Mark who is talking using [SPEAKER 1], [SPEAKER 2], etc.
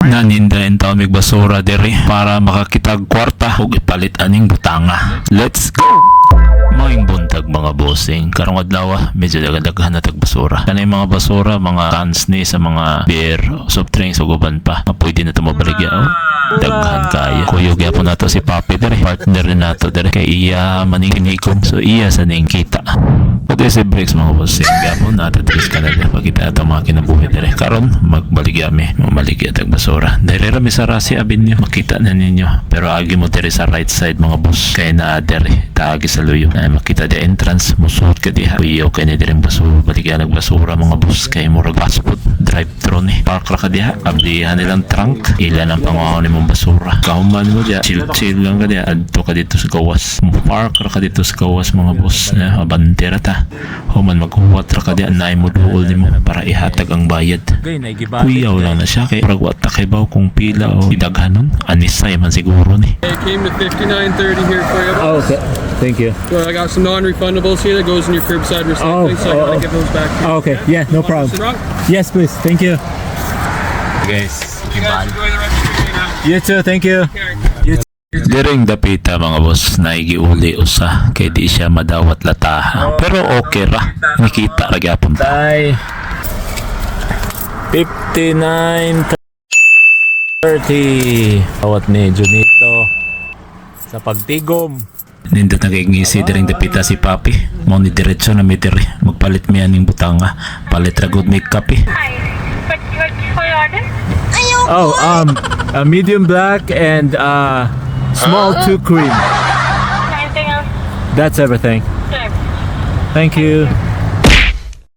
[SPEAKER 1] Naninda in tawag basura diri para makakitag kwarta ug ipalit aning butanga. Let's go! Maing buntag mga bossing. Karong adlaw medyo daghan na tag basura. Kanay mga basura, mga cans ni sa mga beer, soft drinks ug uban pa. Pwede na to mabaligya. Oh, daghan kaya. Kuyog yapon nato si Papi diri. Partner rin nato diri kay iya maninginikom. So iya sa ning kita. Pwede si breaks mga bossing. Yapon nato diri sa kanila pagkita ato mga kinabuhi diri. Karon magbaligya mi, mabaligya tag basura. Diri ra mi sa Rasi Avenue. Makita na ninyo. Pero agi mo diri sa right side mga boss. Kay na diri taagi sa luyo. Makita di entrance, musuot ka diha. Uyaw kay na direng basura, baligyan nagbasura mga bus kay murag fast food, drive-thru ni. Park ra ka diha, abdihan nilang trunk, ilan ang panguhaw ni mong basura. Kahuman mo diha, chill lang ka diha, adto ka dito sa gawas. Park ra ka dito sa gawas mga bus, abante ra ta. Human maghuwat ra ka diha, naay mo duol ni mo para ihatag ang bayad. Uyaw lang na siya kay murag wata kay baw kung pila o idaghanon, anisay man siguro ni.
[SPEAKER 2] It came to 59.30 here for you.
[SPEAKER 3] Oh, okay. Thank you.
[SPEAKER 2] So I got some non-refundables here that goes in your curbside recycling, so I gotta get those back to you.
[SPEAKER 3] Oh, okay. Yeah, no problem. Yes, please. Thank you.
[SPEAKER 1] Guys,
[SPEAKER 2] You guys enjoy the rest of your day now.
[SPEAKER 3] You too. Thank you.
[SPEAKER 1] diring dapita mga boss naigiuli usa kay di siya madawat lataha pero okay ra nakita ra gyapon ta.
[SPEAKER 3] Bye. 59.30 awat ni Junito sa pagtigom.
[SPEAKER 1] Nindot na kayong diring dapita si Papi mo ni diretso na may diri magpalit mi aning butanga palit ra gud may kape.
[SPEAKER 4] What for your order?
[SPEAKER 3] Oh, a medium black and small 2 cream.
[SPEAKER 4] Anything else?
[SPEAKER 3] That's everything.
[SPEAKER 4] Sure.
[SPEAKER 3] Thank you.